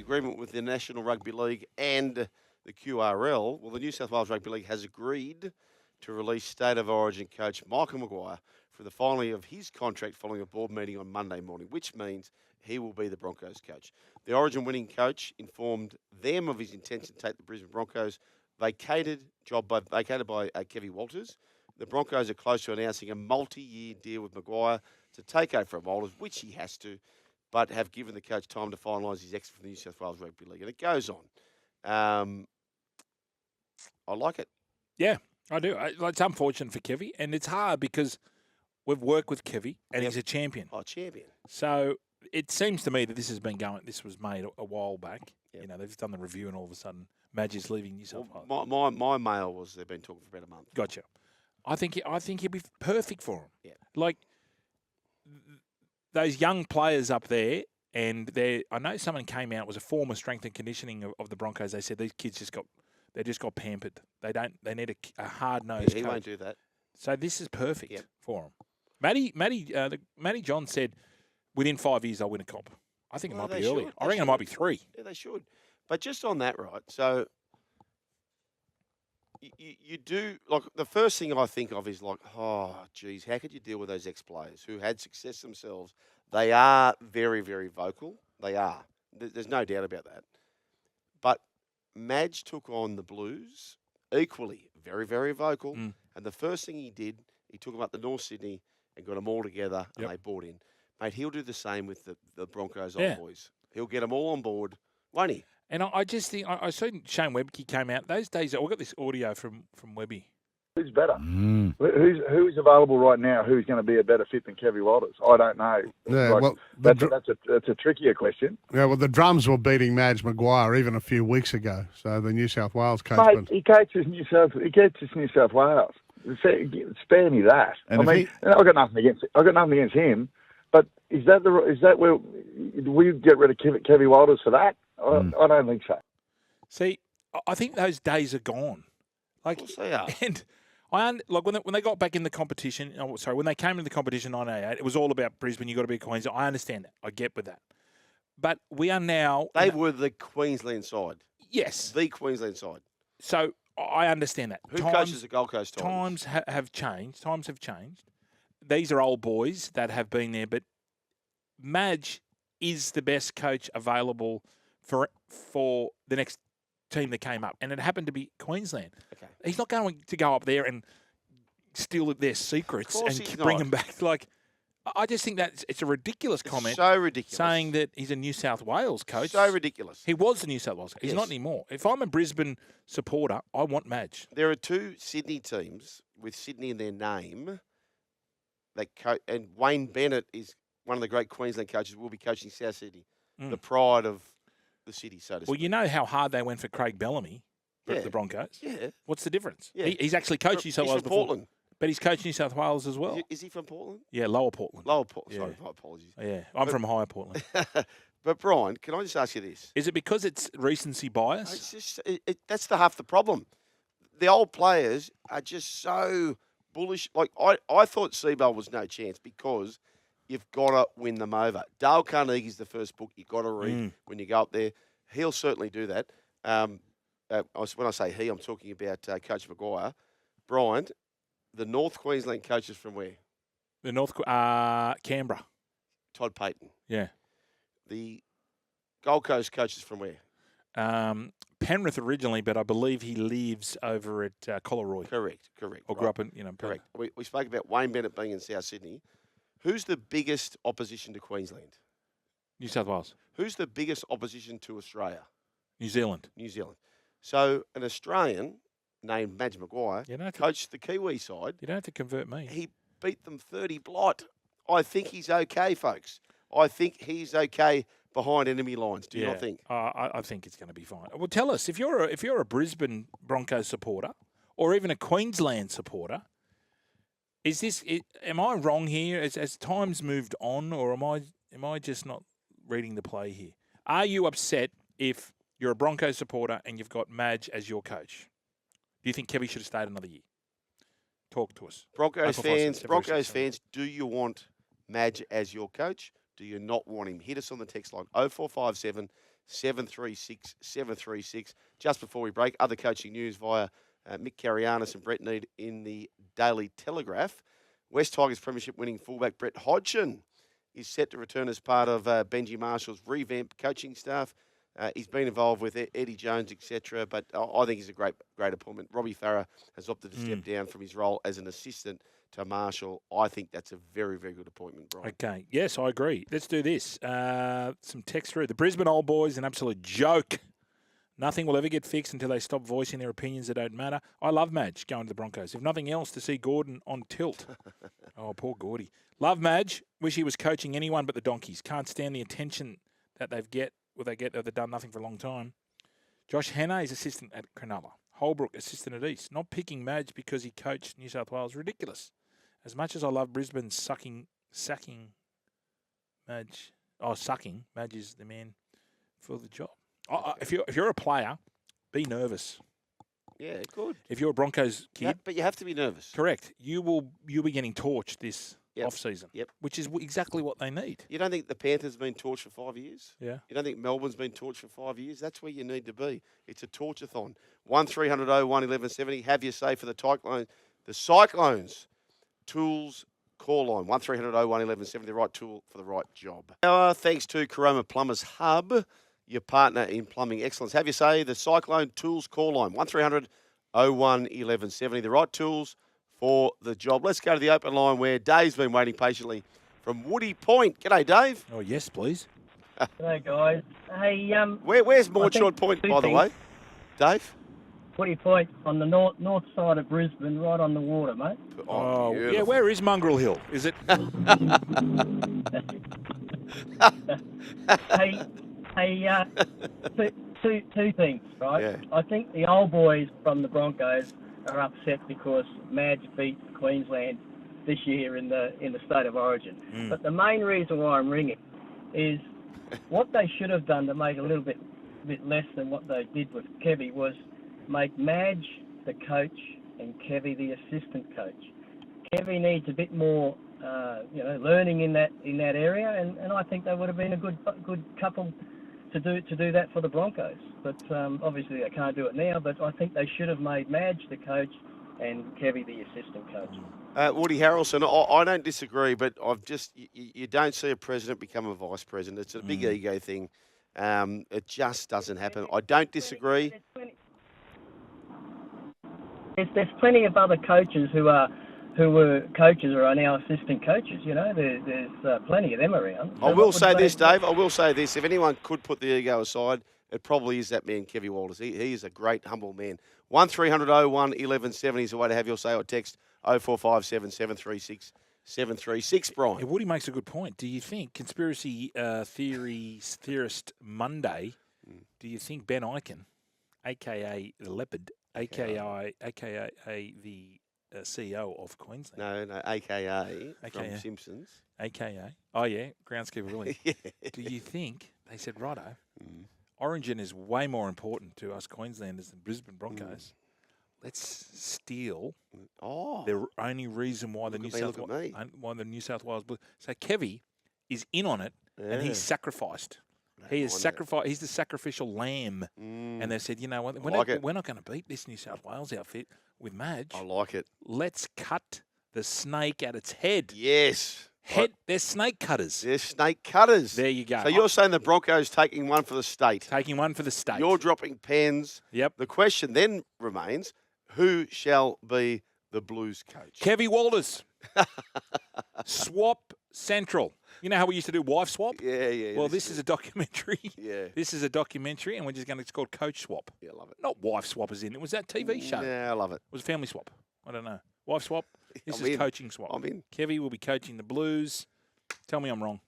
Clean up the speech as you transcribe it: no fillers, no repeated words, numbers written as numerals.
agreement with the National Rugby League and the QRL. Well, the New South Wales Rugby League has agreed to release State of Origin coach Michael Maguire for the final year of his contract following a board meeting on Monday morning, which means he will be the Broncos coach. The Origin winning coach informed them of his intention to take the Brisbane Broncos vacated by Kevy Walters. The Broncos are close to announcing a multi-year deal with Maguire to take over from Walters, which he has to, but have given the coach time to finalise his exit from the New South Wales Rugby League. And it goes on. I like it. Yeah, I do. It's unfortunate for Kevy, and it's hard because we've worked with Kevy, and he's a champion. Oh, champion. So it seems to me that this was made a while back. Yep. You know, they've done the review, and all of a sudden, Madge is leaving New South Wales. My mail was they've been talking for about a month. Gotcha. I think he'd be perfect for him. Yeah. Like those young players up there, and I know someone came out, was a former strength and conditioning of the Broncos. They said these kids just got pampered. They need a hard nosed. He won't do that. So this is perfect for him. Matty John said within 5 years I'll win a comp. I think it might be earlier. I reckon it might be 3. Yeah, they should. But just on that, right? So you do, like, the first thing I think of is like, oh, geez, how could you deal with those ex-players who had success themselves? They are very, very vocal. They are. There's no doubt about that. But Madge took on the Blues equally, very, very vocal. And the first thing he did, he took them up to North Sydney and got them all together, and they bought in. Mate, he'll do the same with the Broncos old boys. He'll get them all on board, won't he? And I just think, I saw Shane Webcke came out. Those days, I got this audio from Webby. Who's better? Who's available right now? Who's going to be a better fit than Kevy Walters? I don't know. Yeah, like, well, that's a trickier question. Yeah, well, the Drums were beating Madge Maguire even a few weeks ago. So the New South Wales coach. Mate, he coaches New South Wales. Spare me that. And I got nothing against him. But is that where we get rid of Kevy Walters for that? I don't think so. See, I think those days are gone. Like, of course they are. And when they got back in the competition, when they came into the competition in 1988, it was all about Brisbane. You got to be Queensland. I understand that. I get with that. But we are now. They were the Queensland side. Yes, the Queensland side. So I understand that. Who coaches the Gold Coast Titans? Times have changed. Times have changed. These are old boys that have been there, but Madge is the best coach available for the next team that came up, and it happened to be Queensland. Okay. He's not going to go up there and steal their secrets and bring them back. Like, I just think that it's a ridiculous comment. So ridiculous. Saying that he's a New South Wales coach. So ridiculous. He was the New South Wales coach. He's not anymore. If I'm a Brisbane supporter, I want Madge. There are 2 Sydney teams with Sydney in their name. And Wayne Bennett is one of the great Queensland coaches. Will be coaching South Sydney, the pride of the city, so to speak. Well, you know how hard they went for Craig Bellamy, the Broncos. Yeah. What's the difference? Yeah. He's actually coached New South Wales before. Portland. But he's coached New South Wales as well. Is he from Portland? Yeah, Lower Portland. Lower Portland. Sorry, my apologies. Yeah, I'm from Higher Portland. But Brian, can I just ask you this? Is it because it's recency bias? It's just that's half the problem. The old players are just so bullish. Like I thought Seabell was no chance because you've got to win them over. Dale Carnegie's the first book you've got to read when you go up there. He'll certainly do that. When I say he, I'm talking about Coach Maguire. Brian, the North Queensland coaches from where? The Canberra. Todd Payton. Yeah. The Gold Coast coaches from where? Penrith originally, but I believe he lives over at Collaroy. Correct. Or grew up in, Correct. We spoke about Wayne Bennett being in South Sydney. Who's the biggest opposition to Queensland? New South Wales. Who's the biggest opposition to Australia? New Zealand. New Zealand. So an Australian named Madge Maguire coached the Kiwi side. You don't have to convert me. He beat them 30 blot. I think he's okay, folks. I think he's okay behind enemy lines. Do you not think? I think it's going to be fine. Well, tell us, if you're a Brisbane Broncos supporter or even a Queensland supporter, am I wrong here? As time's moved on, or am I just not reading the play here? Are you upset if you're a Broncos supporter and you've got Madge as your coach? Do you think Kevy should have stayed another year? Talk to us. Broncos fans, do you want Madge as your coach? Do you not want him? Hit us on the text line 0457 736 736. Just before we break, other coaching news via Mick Carianis and Brett Need in the Daily Telegraph. West Tigers Premiership winning fullback Brett Hodgson is set to return as part of Benji Marshall's revamped coaching staff. He's been involved with Eddie Jones, etc., but I think he's a great appointment. Robbie Farah has opted to step down from his role as an assistant to Marshall. I think that's a very, very good appointment, Brian. Okay. Yes, I agree. Let's do this. Some text through. The Brisbane old boys, an absolute joke. Nothing will ever get fixed until they stop voicing their opinions that don't matter. I love Madge going to the Broncos. If nothing else, to see Gordon on tilt. Oh, poor Gordy. Love Madge. Wish he was coaching anyone but the Donkeys. Can't stand the attention that they've done nothing for a long time. Josh Hannah is assistant at Cronulla. Holbrook, assistant at East. Not picking Madge because he coached New South Wales. Ridiculous. As much as I love Brisbane sacking Madge. Oh, sucking. Madge is the man for the job. If you're a player, be nervous. Yeah, good. If you're a Broncos kid, but you have to be nervous. Correct. You'll be getting torched this off season. Yep. Which is exactly what they need. You don't think the Panthers have been torched for 5 years? Yeah. You don't think Melbourne's been torched for 5 years? That's where you need to be. It's a torchathon. 1300 01 1170. Have your say for the Cyclones. Tools call line. 1300 01 1170. The right tool for the right job. Thanks to Caroma Plumbers Hub, your partner in plumbing excellence. Have you say the Cyclone Tools call line, 1300 01 1170. The right tools for the job. Let's go to the open line where Dave's been waiting patiently from Woody Point. G'day, Dave. Oh, yes, please. G'day, guys. Hey, Where's Maudshort Point, by the way, Dave? Woody Point on the north side of Brisbane, right on the water, mate. Oh, yeah. Where is Mongrel Hill? Is it? Hey, two things, right? Yeah. I think the old boys from the Broncos are upset because Madge beat Queensland this year in the State of Origin. But the main reason why I'm ringing is what they should have done to make a little bit less than what they did with Kevy was make Madge the coach and Kevy the assistant coach. Kevy needs a bit more, learning in that area, and I think they would have been a good couple to do that for the Broncos. But obviously they can't do it now. But I think they should have made Madge the coach and Kevy the assistant coach. Woody Harrelson, I don't disagree, but you don't see a president become a vice president. It's a big ego thing. It just doesn't happen. I don't disagree. There's plenty of other coaches who were coaches or are now assistant coaches. You know, there's plenty of them around. So I will say this, Dave. I will say this. If anyone could put the ego aside, it probably is that man, Kevy Walters. He is a great, humble man. 1300 01 1170 is a way to have your say or text 0457 736 736, Brian. Yeah, Woody makes a good point. Do you think, conspiracy theorist Monday, do you think Ben Eichen, a.k.a. the Leopard, a.k.a. the CEO of Queensland? No, AKA from Simpsons. A.k.a. Oh, yeah, groundskeeper Willie. Yeah. Do you think, they said, righto, Origin is way more important to us Queenslanders than Brisbane Broncos. Let's steal the only reason why the New South Wales Blues. So Kevy is in on it, and he's sacrificed. He's the sacrificial lamb. And they said, you know what, we're not going to beat this New South Wales outfit with Madge. I like it. Let's cut the snake at its head. Yes. They're snake cutters. They're snake cutters. There you go. So you're saying the Broncos taking one for the state. Taking one for the state. You're dropping pens. Yep. The question then remains, who shall be the Blues coach? Kevy Walters. Swap Central. You know how we used to do wife swap? Yeah. Well, this is a documentary. Yeah. This is a documentary, and we're just going to, it's called Coach Swap. Yeah, I love it. Not wife swap as in, it was that TV show. Yeah, I love it. It was Family Swap. I don't know. Wife swap. This is in. coaching swap. I'm in. Kevy will be coaching the Blues. Tell me I'm wrong.